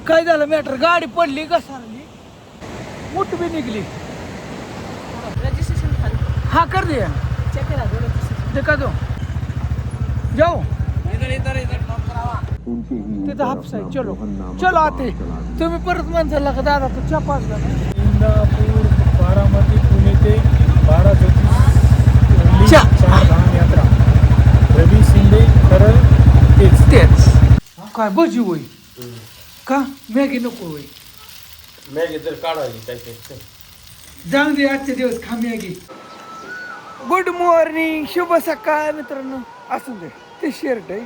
काय झालं मॅटर गाडी पडली घसरली मुठ बी निघली रजिस्ट्रेशन खाली हाँ कर दिया चेक करा दो रजिस्ट्रेशन देखा दो जाओ तिथं हापसा आहे चलो चलो आते तुम्ही परत माणसाला का दादा तू चहा पाच इंदापूर बारामती पुणे ते 12 चा. चारधाम यात्रा रवी शिंदे खरं तेच काय भजी होई का मॅगी नको होई मॅगी तर काढायची काय जाऊन दे आजचे दिवस खा मॅगी गुड मॉर्निंग शुभ सकाळ मित्रांनो असू दे ते शर्ट आहे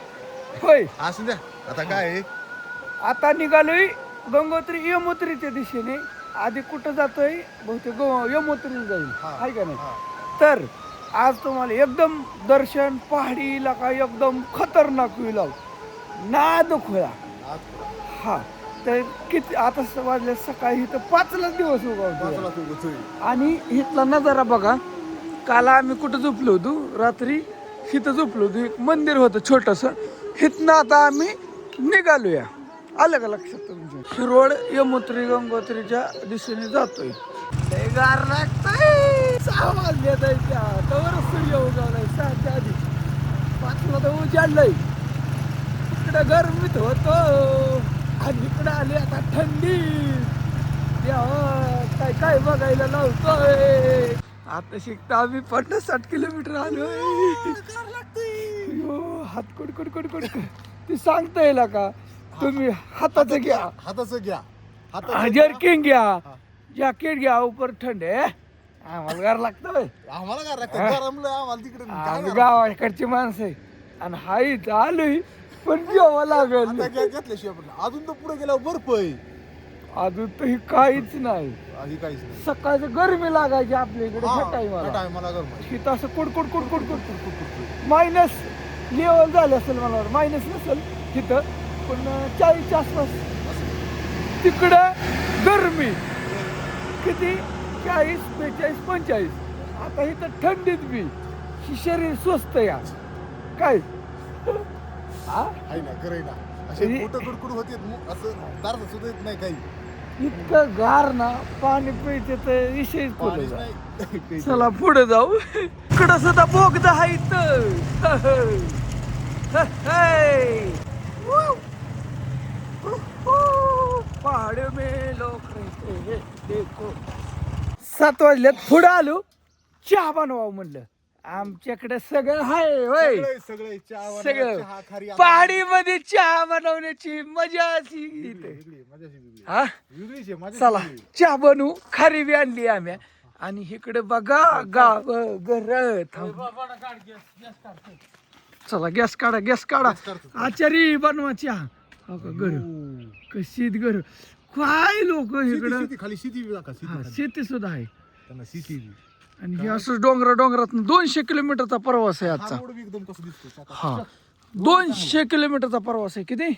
होय असू द्या आता काय आहे? आता निघालोय गंगोत्री यमोत्रीच्या दिशेने आधी कुठं जातोय बहुतेक यमोत्री जाईल हाय का नाही तर आज तुम्हाला एकदम दर्शन पहाडी इलाका एकदम खतरनाक होईल नाद खोळा हा तर किती आता वाजले सकाळी इथं 5लाच दिवस उगवतो आणि इथला नजारा बघा काल आम्ही कुठं झोपलो होतो रात्री इथं झोपलो होतो एक मंदिर होतं छोटंसं इथनं आता आम्ही निघालूया आलं का लक्षात तुमच्या शिरोड यमुत्री गंगोत्रीच्या दिशेने जातोय लय गार लागतंय 6 वाजले जायच्या तवर सूर्य उगवलाय 6च्या आधी 5ला तर उजाडलंय इकडं गरमीत होतो आणि इकडं आली आता थंडी काय काय बघायला लावतोय आता शिकता आम्ही 50-60 किलोमीटर आलोय हात कुड ती सांगता येईल का तुम्ही हाताचं घ्या जर्किंग घ्या जॅकेट घ्या उपर थंड आहे आम्हाला गार लागतं आम्हाला काय लागतं गरमलं आम्हाला तिकडे आम्ही गावाकडची माणसं आहे आणि हाईच आलोय पण जेव्हा लागल घेतल्याशिवाय पण अजून तर पुढे गेल्यावर बर्फ आहे अजून तर ही काहीच नाही आधी काहीच नाही सकाळचं गरमी लागायची आपल्या इकडे टायमाला टायमाला गरम आहे. तिथं असं कुड मायनस लेवल झालं असेल मला मायनस नसेल तिथं पण 40च्या आसपास तिकडं गरमी किती 40, 42, 45 आता इथं थंडीत बी ही शरीर स्वस्त या काय आहे ना खरंय ना असे कुठं कुडकुड होते असं दार सुद्धा येत नाही काही इतकं गार ना पाणी प्यायचे तर विषयच पाणीच बोलायचा नाही. चला पुढे जाऊ इकडं सुद्धा बोगदा आहे इथं पहाड में लोक रहते हैं देखो 7 वाजल्यात पुढे आलो चहा बनवावं म्हणलं आमच्याकडे सगळं हाय होय सगळे चहा सगळं चहा खारी पहाडी मध्ये चहा बनवण्याची मजा अशी इथे हा वेगळीच आहे मजा चला चहा बनवू खारी बी आणली आम्ही आणि इकडे बघा गाव घर चला गॅस काढा आचारी बनवा चहा हो का घर कशीत घर काय लोक इकडं खाली शेती सुद्धा आहे त्यांना शेती आणि हे असं डोंगरात 200 किलोमीटरचा प्रवास आहे आजचा एकदम कसं दिसतो हा 200 किलोमीटरचा प्रवास आहे किती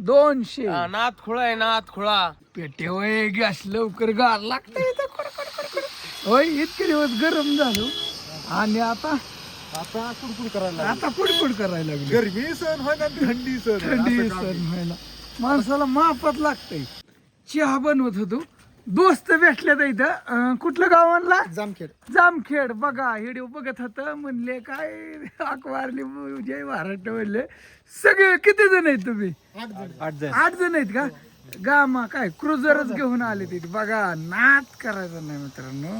200 नाथ खुळा आहे नाथ खुळा पेटे वय गॅस लवकर गार लागतंय होय इतके दिवस गरम झालो आणि आता कुडकुड करायला लागली गरमी सण व्हायला थंडी सण व्हायला माणसाला माफत लागतंय चहा बनवत होतो दोस्त भेटले इथं कुठलं गाव आणला जामखेड बघा व्हिडिओ बघत होत म्हणले काय अकवारली जय महाराष्ट्र म्हणले सगळे किती जण आहेत तुम्ही 8 जण आहेत का गामा काय क्रुझरच घेऊन आले तिथे बघा नाच करायचा नाही मित्रांनो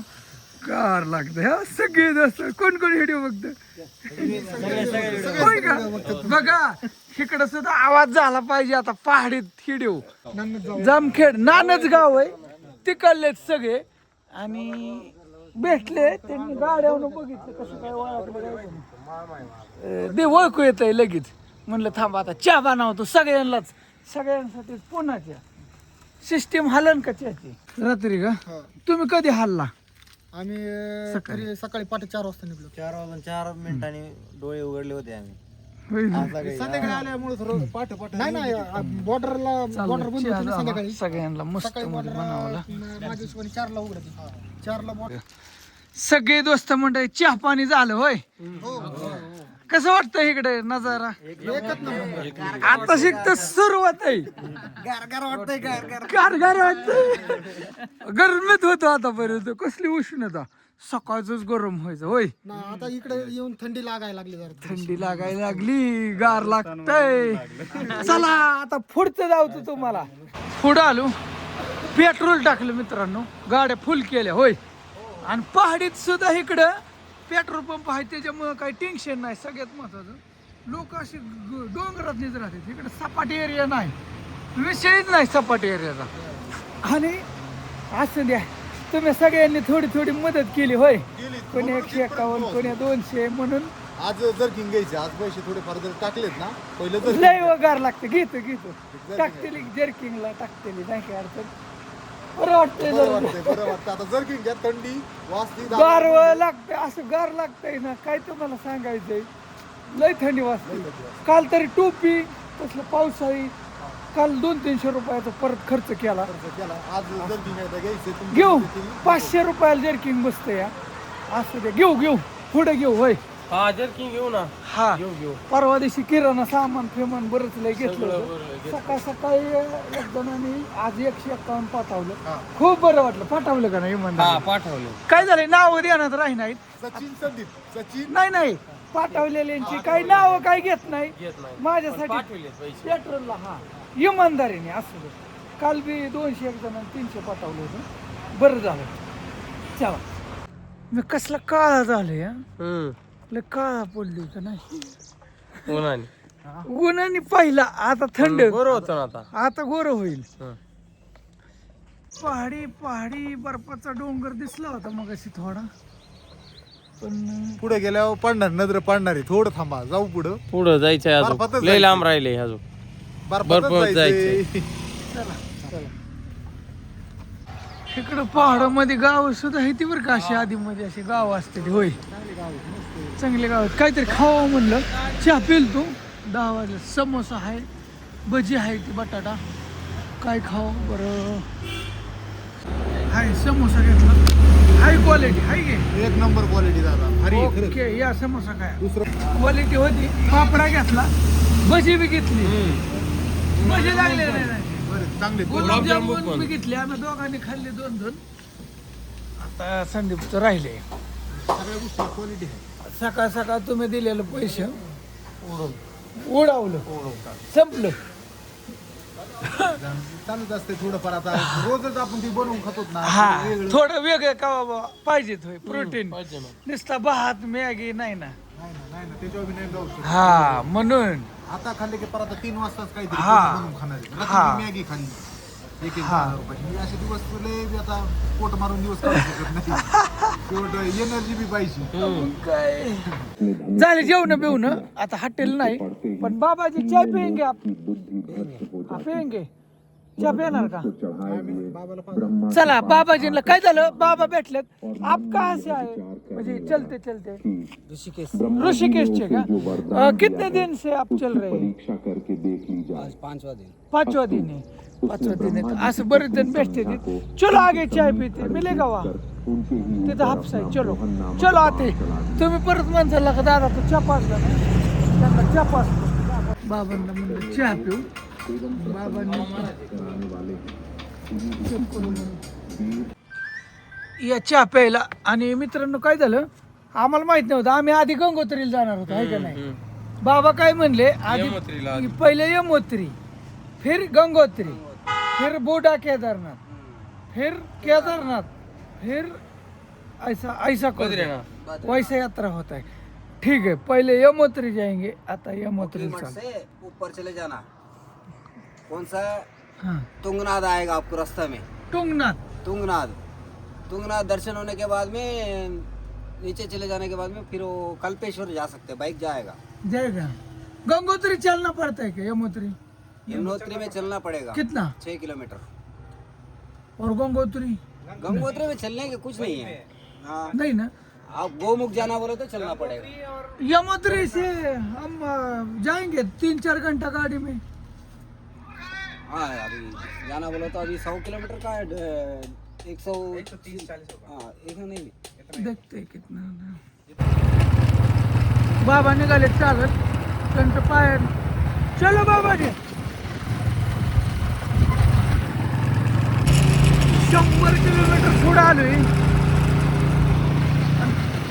कार लागत सगळे दोस्त कोण व्हिडिओ बघत होय का बघा इकडं सुद्धा आवाज झाला पाहिजे आता पहाडीत व्हिडिओ जामखेड नानच गाव आहे तिकडलेत सगळे आणि भेटले त्यांनी गाड्यावर बघितलं कसं काय ओळखलं दे ओळखू येत आहे लगेच म्हणलं थांबा आता चहा बनवतो सगळ्यांसाठी पुण्याच्या सिस्टीम हलन का चहाची रात्री का तुम्ही कधी हल्ला आम्ही सकाळी पहाटे 4 वाजता निघलो 4 मिनिटांनी डोळे उघडले होते आम्ही संध्याकाळी आल्यामुळे पाठ नाही बॉर्डर बंद संध्याकाळी सगळ्यांना मस्त बनवला माझ्या हिशोबाने 4ला उघडते 4ला बॉर्डर सगळे दोस्त म्हणतात चहा पाणी झालं होय कसं वाटतं इकडे नजारा? आता शिकत सुरुवात आहे. गार वाटतंय. गरमीत होतो आतापर्यंत. कसली उष्णता. सकाळच गरम व्हायचं होय. आता इकडे येऊन थंडी लागायला लागली जरा. थंडी लागायला लागली. गार लागतंय. चला आता पुढचं जाऊ तुम्हाला. पुढं आलो. पेट्रोल टाकलं मित्रांनो. गाड्या फुल केल्या होय. आणि पहाडीत सुद्धा इकडं पेट्रोल पंप आहे त्याच्यामुळं काही टेन्शन नाही. सगळ्यात महत्वाचं लोक असे डोंगरात नेत राहतात. इकडे सपाट एरिया नाही. विषयच नाही सपाट एरियाचा. आणि असं द्या तुम्ही सगळ्यांनी थोडी थोडी मदत केली होय. कोणी 151 कोणी 200 म्हणून आज जर्किंग घ्यायचे. आज पैसे थोडेफार जर टाकलेत ना पहिलं जर लय वगार लागतं. घेतो टाकतेली जर्किंगला टाकतेली नाही काय अडचण. बरं वाटतंय बरं जरा. वाटतंय बरं वाटतं. आता जर्किंग घ्या. थंडी वाजती गार लागतंय. असं गार लागतंय ना काय तुम्हाला सांगायचंय. लय थंडी वाजते. काल तरी टोपी तसलं पावसाळी काल 200-300 रुपयाचा परत खर्च केला. आज जर्किंग घ्यायचं घेऊ 500 रुपयाला जर्किंग बसतं या. असं दे घेऊ पुढे घेऊ होय. हा जर्किंग घेऊ ना. हा घेऊ परवा दिवशी किराणा सामान फेमान बरंच लय घेतलं होतं. सकाळी एक जणांनी आज 151 पाठवलं. खूप बरं वाटलं. पाठवलं का नाही हा इमानदार? पाठवले. काय झालंय नाव देण्यात राही नाहीत. सचिन संदीप सचिन नाही पाठवलेल्यांची काही नावं काही घेत नाही. घेत नाही. माझ्यासाठी पाठवले पैसे. पेट्रोलला हा इमानदारीने असं काल बी 200 एक जणांनी 300 पाठवलं होतं. बरं झालं. चला मी कसला काळा झालं या. लय काळा पडली का नाही. उन्हाने उन्हाने पाहिला. आता थंड बरं होतं ना आता गोर होईल. हं. पहाडी बर्फाचा डोंगर दिसला होता मग अशी थोडा. पण पुढे गेल्यावर पडणार नजर पडणार आहे. थोडं थांबा जाऊ पुढं. पुढं जायचंय बर्फातच अजून. लय जायचंय. लांब राहिले अजून. बर्फातच बर्फात जायचंय. चला इकडं पहाडामध्ये गाव सुद्धा आहे ती बरं का. अशी आधी मध्ये अशी गाव असते होय. चांगले गाव आहेत. काहीतरी खावा म्हणलं. चहा पिल तू 10 वाजले. समोसा आहे भजी आहे ती बटाटा. काय खावं बरं. हाय समोसा घेतला. हाय क्वालिटी हाय गे. एक नंबर क्वालिटी दादा. भारी आहे खरंच. ओके या समोसा काय दुसरं क्वालिटी होती. पापडा घेतला. भजी बी घेतली. भजी लागले नाही. बरं, चांगले गुलाबजामुन बी घेतले. आम्ही दोघांनी खाल्ले 2-2. आता संदीपचं राहिले. सगळ्या गोष्टी क्वालिटी आहे. सकाळ तुम्ही दिलेलं पैसे उडवलं संपलं. चालूच असते थोडंफार. आता रोजच आपण ती बनवून खातो ना. हा वेगळं थोडं वेगळं का बाबा पाहिजेत होय. प्रोटीन पाहिजे ना. नुसता भात मॅगी नाही ना. नाही ना त्याच्यावर बी नाही जाऊ शकत. हा म्हणून आता खाल्ले की परत 3 वाजताच काहीतरी हा. बनवून खाणार आहे. हा. रात्री मॅगी खाल्ली 1,000 रुपयाची. मी असे दिवस लय बी आता पोट मारून दिवस काढू शकत नाही. एनर्जी बी पाहिजे. काय झाले जेवण बिवण. आता हॉटेल नाही पण बाबाजी चाय पियेंगे आप. पियेंगे चहा पिणार का. चला बाबाजींना काय झालं. बाबा भेटलेत. आप कहाँ से आए म्हणजे चलते ऋषिकेशचे का. कितने दिन से आप चल रहे हैं. 5वां दिन है. 5वां दिन है. असं बरेच जण भेटते. चलो आगे चाय पिते मिलेगा वहाँ. तिथं हापसा आहे. चलो आते. तुम्ही परत म्हणसाल का दादा तो चहा पाचला नाही. त्यांना चहा पाच. बाबांना म्हणलं चहा पिऊ. बाबांनी या चहा प्यायला. आणि मित्रांनो काय झालं आम्हाला माहित नव्हतं. आम्ही आधी गंगोत्रीला जाणार होतो आहे का नाही. बाबा काय म्हणले यमोत्रीला आधी पहिले यमोत्री फिर गंगोत्री फिर बोडा केदारनाथ फिर फिर ऐसा बद्रीनाथ. वैसा यात्रा होता है. ठीक है पहले यमोत्री जाएंगे. आता यमोत्री मठ से ऊपर चले जाना. कौन सा हाँ तुंगनाद आएगा आपको रास्ता में. तुंगनाथ तुंगनाद दर्शन होने के बाद में नीचे चले जाने के बाद में फिर वो कल्पेश्वर जा सकते हैं. बाइक जाएगा. जाएगा. गंगोत्री चलना पड़ता है क्या. यमोत्री यमुनोत्री में चलना पड़ेगा. कितना 6 किलोमीटर. और गंगोत्री गंगोत्री में चलने के कुछ नहीं है. हाँ नहीं ना. आप गोमुख जाना बोले तो चलना पड़ेगा. यमोत्री से हम जाएंगे 3-4 घंटा गाड़ी में. हाँ अभी जाना बोला तो अभी 100 किलोमीटर का 130-140. हाँ एक नहीं. देखते हैं कितना. बाबा निघाले चालत त्यांचं पाय चलो बाबा रे 100 किलोमीटर पुढे आलोय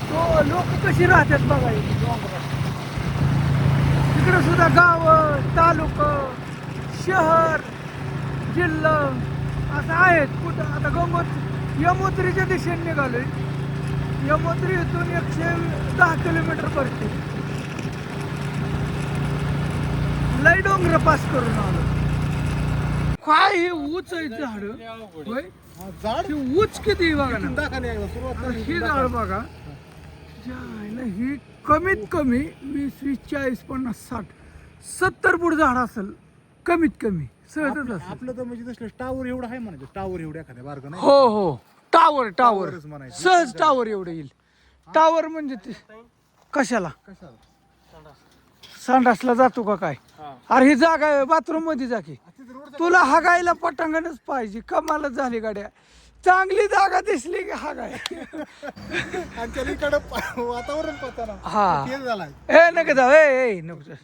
तो लोक कशी राहतात बघा इथे डोंगरात. तिकडे सुद्धा गाव तालुका शहर जिल्हा असं आहेत कुठं. आता यमोत्रीच्या दिशेने निघालोय. यमोत्री इथून 110 किलोमीटर पडते. लय डोंगर पास करून आलो. काय हे उच आहे झाड होय. झाड ही उच किती बघा ना. दाखा एकदा सुरुवात आता ही झाड बघा जायला ही कमीत कमी 20, 40, 50, 60, 70 फूट झाड असेल कमीत कमी. सहजच असेल. आपलं तर म्हणजे तसलं टावर एवढं आहे म्हणायचं. टावर एवढं एखाद्या बारक नाही. हो हो टावर टावरच म्हणायचं. सहज टावर एवढं येईल. टावर म्हणजे ते कशाला संडासला जातो का काय. अरे ही जागा आहे बाथरूम मध्ये जा की. तुला हागायला पटांगणच पाहिजे. कमालच झाली गाड्या. चांगली जागा दिसली की हागाय. आणि त्याला इकडं वातावरण पत्ता हा तेच झालाय. ए नको जाऊ ए नको जाऊ.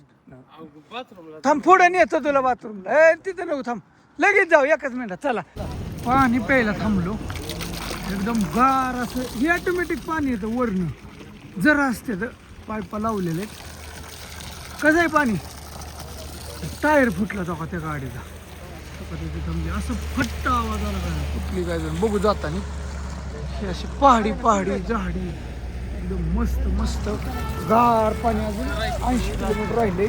थांब पुढे नेतो तुला बाथरूमला. ए तिथं नको थांब लगेच जाऊ एकच मिनिटात. चला पाणी प्यायला थांबलो. एकदम गार असं हे ऑटोमॅटिक पाणी येतं वरनं जरा असते तर पाईपा लावलेले. कसं आहे पाणी. टायर फुटला तो का त्या गाडीचा. तिथे थांबली असं फट्ट आवाज आला काय कुठली काय जण बघू जातानी. हे अशी पहाडी झाडी एकदम मस्त मस्त गार पाणी. अजून 80 किलोमीटर राहिले.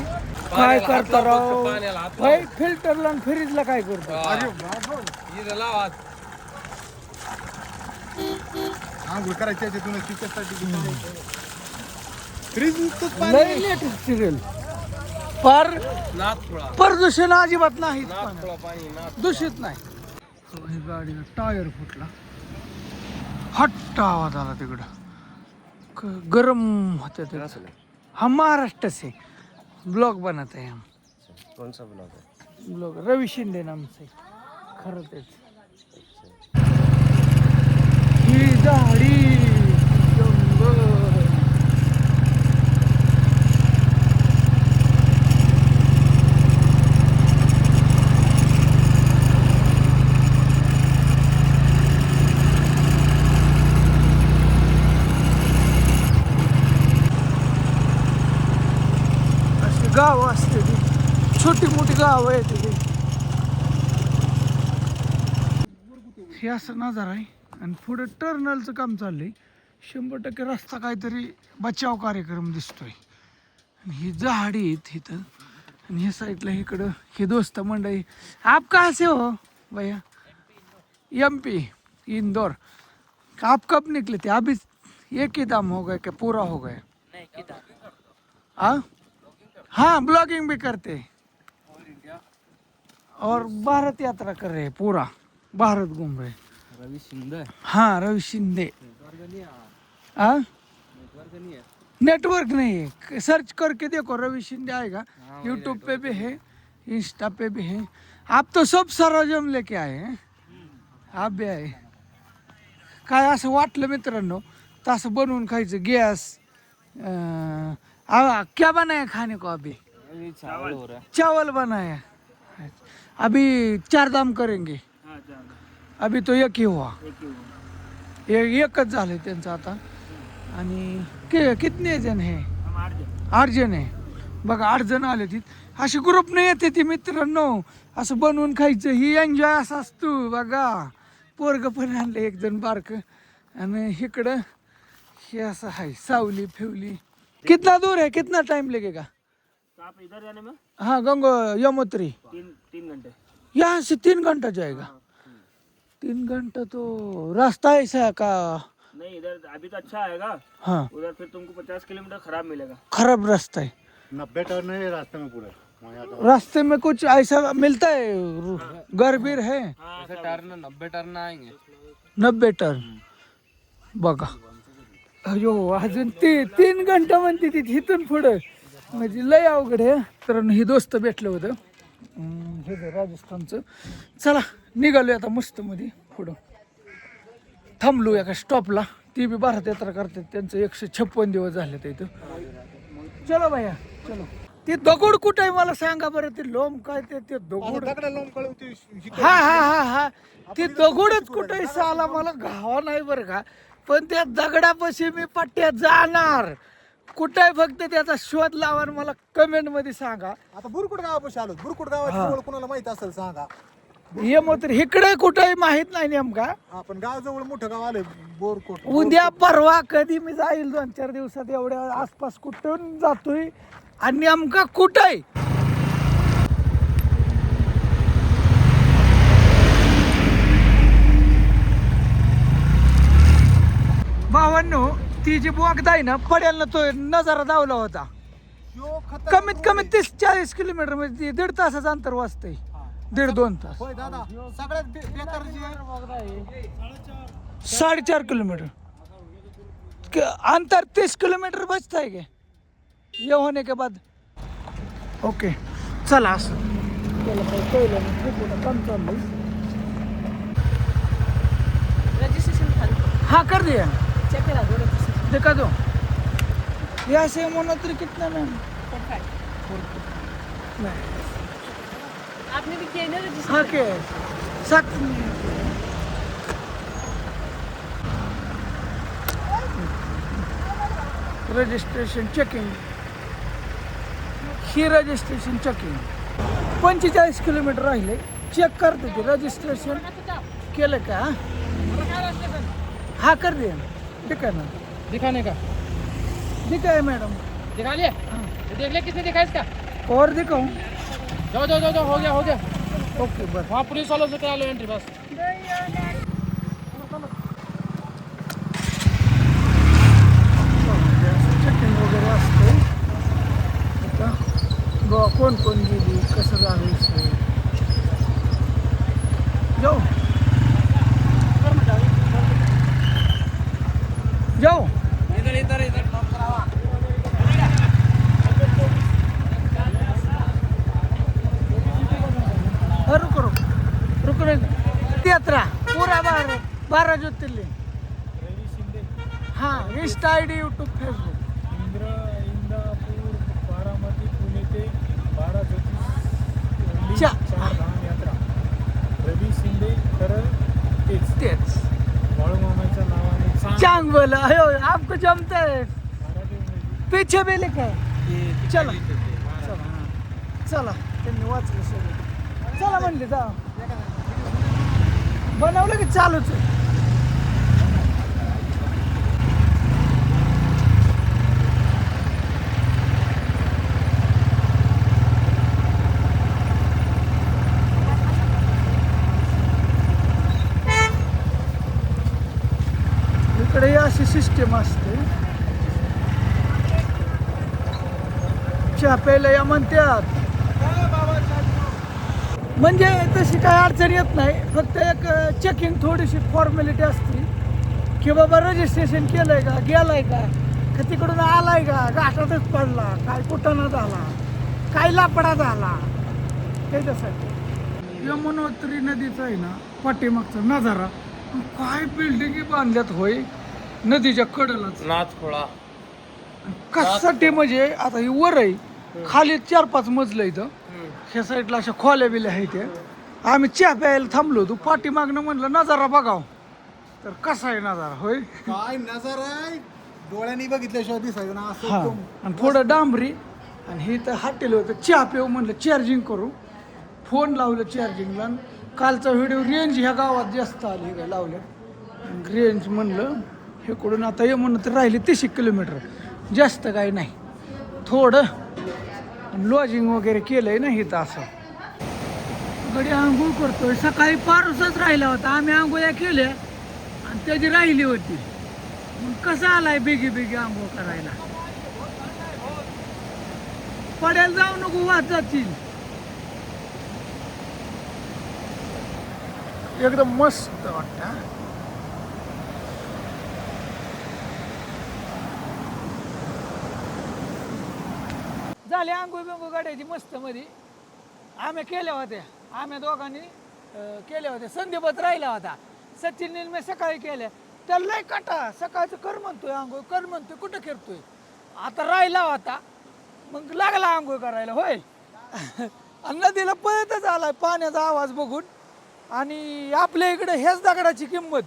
काय करता राव भाई. फिल्टरला आणि फ्रीजला काय करतो. आंघोळ करायची याच्यातून तिच्यासाठी फ्रीज नुसतंच पाणी. लय लेट सिरियल पर प्रदूषण अजिबात नाही. दूषित नाही. ही गाडीला टायर फुटला. हट्ट आवाज आला तिकडं. गरम होते ते. हम महाराष्ट्र से ब्लॉग बनाते हैं हम. कौन सा ब्लॉग है? ब्लॉग रवि शिंदे नाम से. खरं तेच. ही झाडी जंगल. गाव असते ती छोटी मोठी गाव आहे ती. हे असं नजारा आहे. आणि पुढे टर्नलचं काम चाललंय. 100% रस्ता काहीतरी बचाव कार्यक्रम दिसतोय. आणि ही झाडी आहेत इथं. आणि ह्या साईडला इकडं हे दोस्त मंडळी. आप कहाँ से हो भैया. MP इंदौर. आप कब निकले थे. अभी एक ही दाम हो गए क्या पूरा हो गए. हाँ ब्लॉगिंग भी करते और भारत यात्रा कर रहे हैं. पूरा भारत घूम रहे. रवि शिंदे. हाँ रवि शिंदे. हाँ नेटवर्क नहीं है. सर्च करके देखो रवि शिंदे आएगा. यूट्यूब पे भी है इंस्टा पे भी है. आप तो सब सरंजाम लेके आए हैं. आप भी आए. काय असं वाटलं मित्रांनो तर असं बनवून खायचं. गॅस क्या बनाया खाने को. अभी चावल हो रहा है. चावल बनाया. अभी 4 दाम करेंगे. अभी तो एक ही हुआ. एकच झालं त्यांचं आता. आणि कितने जण आहे. 8 जण आहे बघा. 8 जण आले तिथे. अशी ग्रुप नाही येते ती मित्रांनो. असं बनवून खायचं. ही एन्जॉय असा असतो बघा. पोरग पण आणलं 1 जण बारक. आणि इकडं हे असं आहे सावली फेवली. कितना दूर है. कितना टाइम लगेगा. आप इधर जाने में हाँ यमोत्री 3 घंटे. यहाँ से 3 घंटा जाएगा. 3 घंटा तो रास्ता ऐसा है का. नहीं इधर अभी तो अच्छा आएगा. हाँ उधर फिर तुमको 50 किलोमीटर खराब मिलेगा. खराब रास्ता है. 90 टर्न है रास्ते में पूरा. रास्ते में कुछ ऐसा मिलता है. गरबीर है. ऐसे टर्न 90 टर्न आएंगे. 90 टर्न बघा. अयो अजून 3 घंटा म्हणते ती इथून पुढं. म्हणजे लय अवघड आहे. तर ही दोस्त भेटलं होतं हे राजस्थानचं. चला निघालो आता मस्त मध्ये पुढं. थांबलो एका स्टॉपला. ती बी भारत यात्रा करतात. त्यांचं 156 दिवस झाले इथं. चलो भैया चलो. ते दगड कुठे आहे मला सांगा बरं. ते लोम काय ते दगड. दगडा लावून कळवते हा हा हा हा ते दगडच कुठे साला मला घावा नाही बरं का. पण त्या दगडापाशी मी पट्ट्यात जाणार. कुठे फक्त त्याचा शोध लावा आणि मला कमेंट मध्ये सांगा. आता बुरकुट गावापाशी आलो. बुरकुट गावात कोणाला माहित असेल सांगा. हे मग इकडे कुठे माहित नाही नेमका. आपण गाव जवळ मोठं गाव आलंय बोरकोट. उद्या परवा कधी मी जाईल 2-4 दिवसात एवढ्या आसपास कुठून जातोय आणि नेमका कुठं आहे. भावांनो ती जी बोगदा आहे ना पडेल ना तो नजारा दावला होता. कमीत कमी 30-40 किलोमीटर म्हणजे 1.5 तासाचं अंतर वाचतंय. 1.5-2 तास. होय दादा सगळ्यात बेकार जे आहे 4.5 किलोमीटर अंतर 30 किलोमीटर बचता है क्या ये होने के बाद. ओके चला असं हाँ कर दिया. दिखा दो यहाँ से मोनोत्री कितना मैम. आपने भी किया ना रजिस्टर. हाँ के 7 रजिस्ट्रेशन चेकिंग. ही रजिस्ट्रेशन चेकिंग 45 किलोमीटर राहिले. चेक करते ते रजिस्ट्रेशन केलं का. हाँ कर दिया. दिखा ना दिखाने का दिखा है मैडम. दिखा लिया. देख ले किसने दिखा इसका. और दिखाऊं. जाओ जाओ जाओ हो गया हो गया. ओके बस. वहाँ पुलिस वालों से करा लो एंट्री बस. चेकिंग वगैरे असते. आता बघा कोण कोण गेली कसं झालं सोय. जाऊ जाऊ. रुको रुको रुको रे. 13 पूरा 12 ज्योतिर्लिंग. रवि शिंदे हाँ Insta ID YouTube Facebook. Indapur Baramati Pune ते 12 ज्योतिष चा. 4 धाम यात्रा. रवी शिंदे खरं तेच बाळूमामाच्या नावाने चांग बोला. अयो आपको जमता है. मराठीमध्ये पीछे भी लिखा है. चला चला त्यांनी वाचलं सगळं. चला म्हणले जा बनवलं की चालूच आहे. इकडे अशी सिस्टीम असते. चहा प्यायला या म्हणतात. म्हणजे तशी काही अडचण येत नाही. फक्त एक चेकिंग थोडीशी फॉर्मॅलिटी असते की बाबा रजिस्ट्रेशन केलंय का गेलाय का का तिकडून आलाय का घाटातच पडला काय कुठं झाला काय लापडा झाला त्याच्यासाठी. यमुनोत्री नदीचा आहे ना पाठीमागचा नजारा. काय बिल्डिंगी बांधल्यात होय नदीच्या कडेलाच. नाचखोळा कशासाठी म्हणजे आता ही वर आहे खाली 4-5 मजलं इथं. ह्या साईडला अशा खोल्या बिल्या आहेत त्या. आम्ही चहा प्यायला थांबलो होतो पाठीमागनं म्हणलं नजारा बघाव तर कसा आहे नजारा होय. काय नजर आहे डोळ्यांनी बघितल्याशिवाय दिसायचं ना असं हा एकदम. आणि पुढं डांबरी आणि हे तर हॉटेल होतं. चहा पिऊ म्हणलं चार्जिंग करू. फोन लावलं चार्जिंगला. कालचा व्हिडिओ रेंज ह्या गावात जास्त आली काय लावलं रेंज म्हणलं हेकडून आता ये म्हणून तर राहिली 30 किलोमीटर. जास्त काही नाही थोडं. लॉजिंग वगैरे केलंय ना इथं असं. गडी आंघोळ करतोय. सकाळी पारूसच राहिला होता. आम्ही आंघोळ्या केल्या आणि त्याची राहिली होती. मग कसा आलाय बेगी बेगी आंघोळ करायला. पड्याला जाऊ नको वाहत जातील. एकदम मस्त वाटतं. झाले आंघोळ बिंगोळ गाड्याची मस्त मध्ये. आम्ही केल्या होत्या. आम्ही दोघांनी केल्या होत्या. संदीपच राहिला होता. सचिन मी सकाळी केल्या. त्याला लय काटा सकाळचं कर म्हणतोय आंघोळ कर म्हणतोय कुठं करतोय. आता राहिला होता मग लागला आंघोळ करायला होय. आणि नदीला पळतच आलाय पाण्याचा आवाज बघून. आणि आपल्या इकडे ह्याच दगडाची किंमत,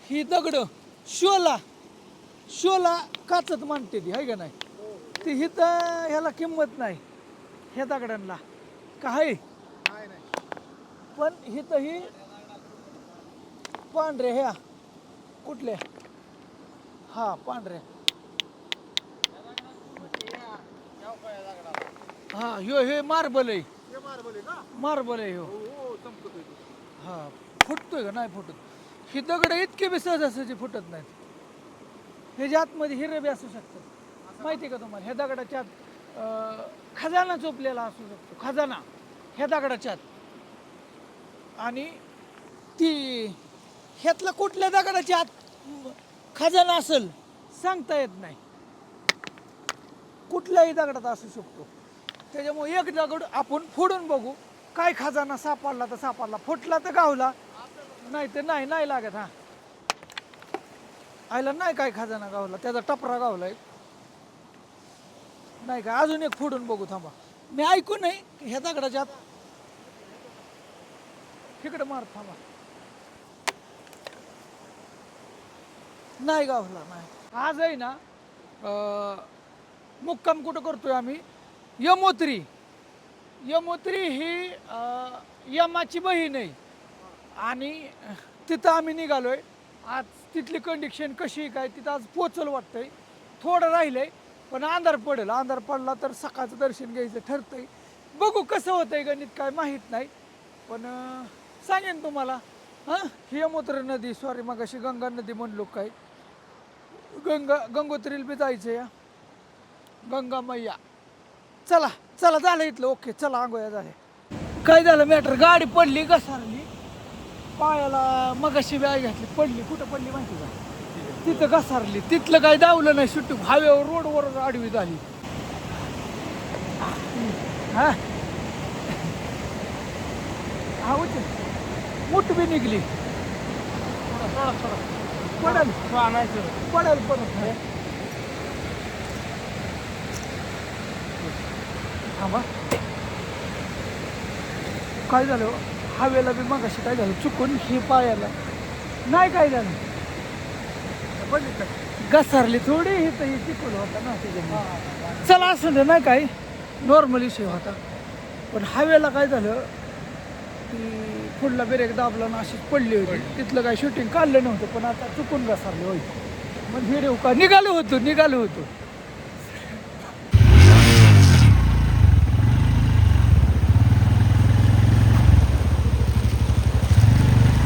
ही दगड शोला काचत मानते ती, आहे का नाही. ती हिथं ह्याला किंमत नाही, ह्या दगडांना काय. पण हिथं ही पांढऱ्या ह्या कुठल्या, हा पांढऱ्या, हा ह्यो हे मार्बल आहे, मार्बल आहे ह्यो. हा फुटतोय का नाही फुटत. ही दगड इतके बी सहजासहजी फुटत नाहीत. ह्याच्या आतमध्ये हिरे बी असू शकतात, माहिती आहे का तुम्हाला. ह्या दगडाच्या आत खजाना चोपलेला असू शकतो, खजाना ह्या दगडाच्या आत. आणि ती ह्यातला कुठल्या दगडाच्या आत खजाना असेल सांगता येत नाही, कुठल्याही दगडात असू शकतो. त्याच्यामुळे एक दगड आपण फोडून बघू, काय खजाना सापडला तर सापडला, फुटला तर गावला, नाही तर नाही लागत. हा आयला नाही काय खजाना गावला, त्याचा टपरा गावलाय नाही का. अजून एक फोडून बघू, थांबा. मी ऐकू नाही ह्या दगडाच्या आत, इकडे मार, थांबा. नाही गावला नाही. आज आहे ना मुक्काम कुठं करतोय आम्ही, यमोत्री. यमोत्री ही यमाची बहीण आहे. आणि तिथं आम्ही निघालोय. आज तिथली कंडिशन कशी काय, तिथं आज पोचल वाटतंय. थोडं राहिलंय पण अंधार पडेल. अंधार पडला तर सकाळचं दर्शन घ्यायचं ठरतंय. बघू कसं होतंय गणित काय माहीत नाही, पण सांगेन तुम्हाला. हां ही यमोत्री नदी, सॉरी मग अशी गंगा नदी म्हणलो काय, गंगोत्रीला बी जायचं या, गंगा मैया. चला चला झालं इथलं, ओके चला आंघोळ्या झाल्या. काय झालं मॅटर, गाडी पडली घसरली पायाला, मग अशी बॅग घातली पडली. कुठं पडली माहिती का, तिथं घसरली. तिथलं काय दावलं नाही, सुट्टी हायवेवर रोडवर आडवी झाली. हा हा मुठ बी निघली, पडेल पडेल परत. थांबा, काय झालं हवेला बी मग अशी काय झालं चुकून ही पायाला नाही काय झालं, घसरली थोडी. ही तर ही चिकल होता ना त्याच्यामुळे. चला असं दे, नाही काय नॉर्मल इश्यू होता. पण हवेला काय झालं की पुढला ब्रेक दाबला ना अशीच पडली होती. तिथलं काय शूटिंग काढलं नव्हतं, पण आता चुकून घसरले होय. मग व्हिडिओ का निघालो होतो.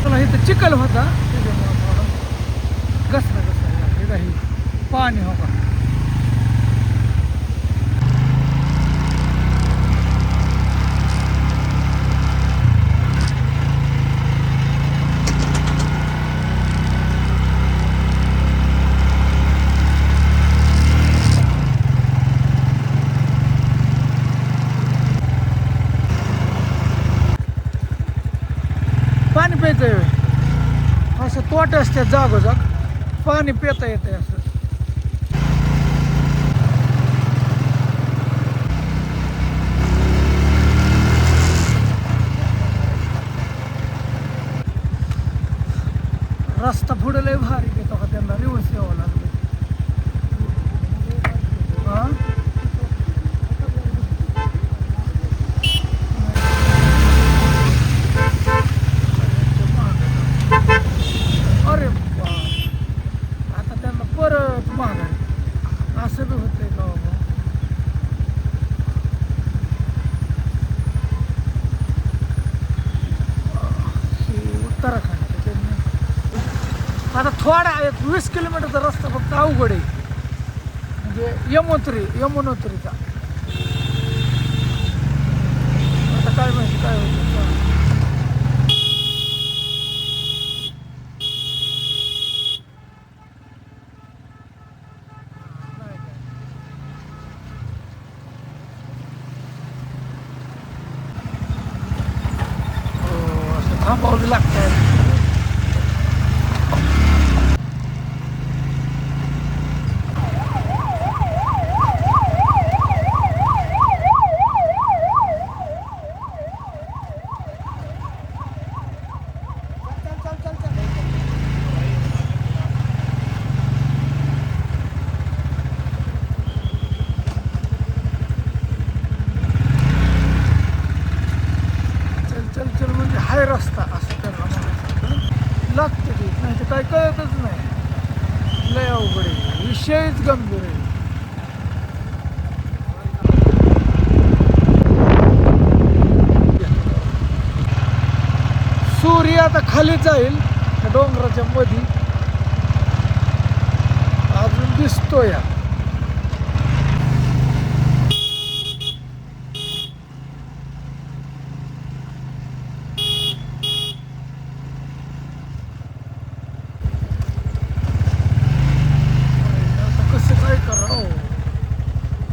चला इथं चिखल होता त्याच्यामुळं थोडं घसरा काही पाणी हो का. पाणी पिता येईल असं तोट असतात जागोजाग, पाणी पिता येते असं. रस्ता पुढे लय भारी घेतो का, त्यांना रिवर्स यावं लागलं. हा अरे आता त्यांना परत महागाई असं बी होतंय का बाबा. उत्तराखंड आता थोडा 20 किलोमीटरचा रस्ता फक्त अवघड आहे, म्हणजे यमुनोत्रीचा. आता काय माहिती काय होतं. थांबावं लागतं. विषयच गंभीर आहे. सूर्य आता खाली जाईल त्या डोंगराच्या मध्ये, अजून दिसतोय. कसं काय करावं,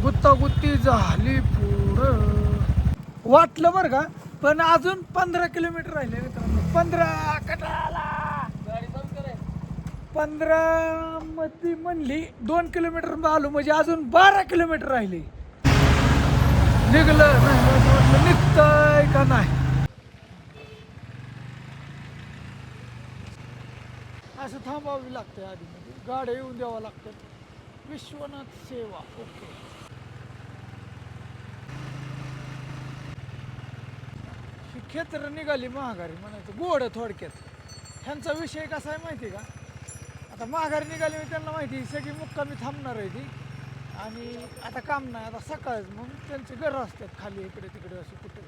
गुत्तागुत्ती झाली पुढं वाटलं बरं का. पण अजून 15 किलोमीटर राहिले मित्रांनो. 15 मध्ये म्हणली 2 किलोमीटर आलो म्हणजे अजून 12 किलोमीटर राहिले. निघलं नाही निघतंय का नाही. असं थांबावी लागतंय आधी मध्ये, गाड्या येऊन द्यावं लागतात. विश्वनाथ सेवा ओके. ही खेत्र निघाली महागारी म्हणायचं गोड थोडक्यात. ह्यांचा विषय कसा आहे माहिती का, आता महागारी निघाली म्हणजे त्यांना माहिती आहे सगळी मुक्कामी थांबणार आहे ती. आणि आता काम नाही, आता सकाळच मग त्यांचे घरं असतात खाली इकडे तिकडे असे कुठे,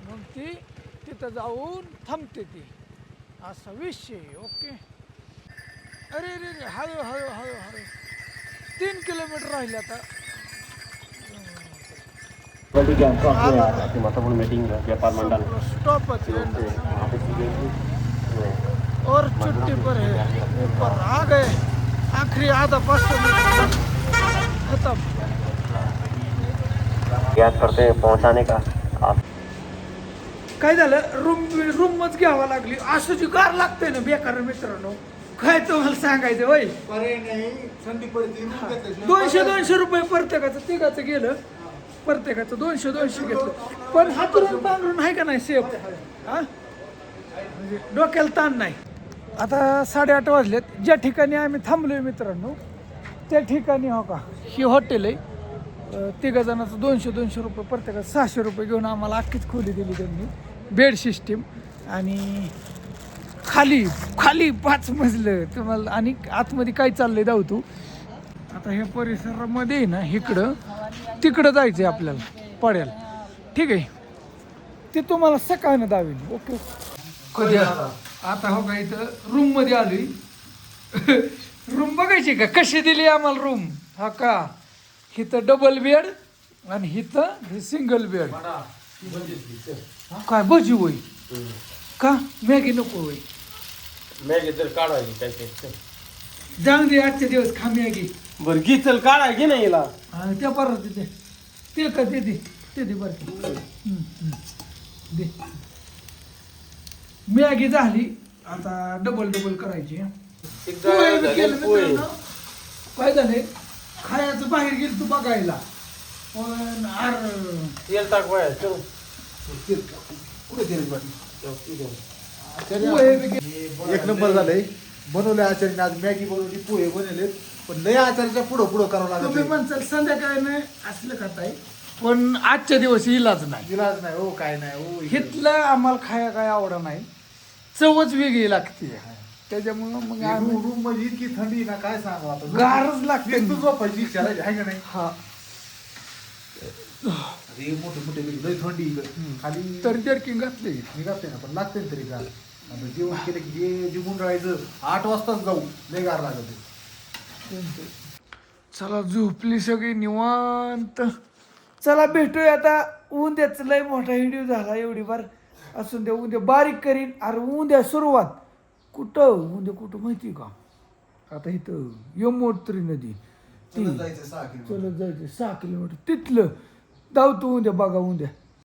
मग ती तिथं जाऊन थांबते ती, असा विषय ओके. अरे रे रे हळू हळू हळू हळू 3 किलोमीटर राहिले आता. महत्वपूर्ण मीटिंग व्यापार मंडल स्टॉप और छुट्टी पर है, ऊपर आ गए. आखिरी आधा 500 मीटर खत्म. प्रयास करते हैं पहुंचाने का. आप काय झालं, रूमच घ्यावा लागली. असं जी गार लागतंय ना बेकार मित्रांनो, काय तुम्हाला सांगायचं वय. पर्याय नाही, थंडी पडते मग घेतल्याशिवाय 200 रुपये प्रत्येकाचं, तिघाचं गेलं प्रत्येकाचं 200 घेतलं. पण हातरून पांघरून आहे का नाही सेफ, हा म्हणजे डोक्याला ताण नाही. आता 8:30 वाजलेत. ज्या ठिकाणी आम्ही थांबलोय मित्रांनो त्या ठिकाणी हो का ही हॉटेल आहे. तिघा जणाचं 200 रुपये प्रत्येकाचं 600 रुपये घेऊन आम्हाला अख्खीच खोली दिली त्यांनी, बेड सिस्टीम. आणि खाली खाली 5 मजलं तुम्हाला. आणि आतमध्ये काय चाललंय जाऊ तू. आता ह्या परिसरामध्ये ना इकडं तिकडं जायचं आहे आपल्याला पडेल, ठीक आहे. ते तुम्हाला सकाळनं दावेल ओके. कधी आता हो का इथं रूम मध्ये आलोय. रूम बघायची का कशी दिली आम्हाला रूम. हा का इथं डबल बेड आणि इथं हे सिंगल बेड. काय भजी होई का, मॅगी नको होई. मॅगी तर काढायची काय ते. जाऊन दे आजचे दिवस खा मॅगी. बरं घे चल काढायची ना हिला. त्या परत ते का ते दे बरं दे. मॅगी झाली, आता डबल करायची. पोहे बी केलं मित्रांनो. काय झाले खायचं बाहेर गेल तू बघायला, पण तेल टाक बाया चल. पोहे बी केलं. एक नंबर झालंय. बनवले आचार्याने आज मॅगी बनवली, पोहे बनवले, पण लय आचार्याच्या पुढं करावं तुम्ही लागत. म्हणसाल संध्याकाळी नाही असलं खाताय, पण आजच्या दिवस इलाज नाही. इलाज नाही हो, काय नाही हो. हिथलं आम्हाला खाया काय आवडा नाही, चवच वेगळी लागते. त्याच्यामुळं मग आम्ही रूम मध्ये इतकी थंडी ना काय सांगू आता. गारच लागते. नुसतं झोपायची इच्छा राहिली, आहे का नाही. हा अरे मोठे लय थंडी इकडं. खाली तरी जर्किंग घातली. निघते ना, पण लागते ना तरी गार. आता जेवण केलं की जे जिमून राहायचं 8 वाजताच जाऊ, लय गार लागत. चला झोपली सगळी निवांत. चला भेटूया आता उद्याच. लय मोठा व्हिडिओ झाला एवढी बार असून द्या. उद्या बारीक करीन. अरे उद्या सुरुवात कुठं माहिती का, आता इथं यमोत्री नदी ती चलत जायचं 6 किलोमीटर. चलत जायचं 6 किलोमीटर तिथलं धावतो उद्या. बघा उद्या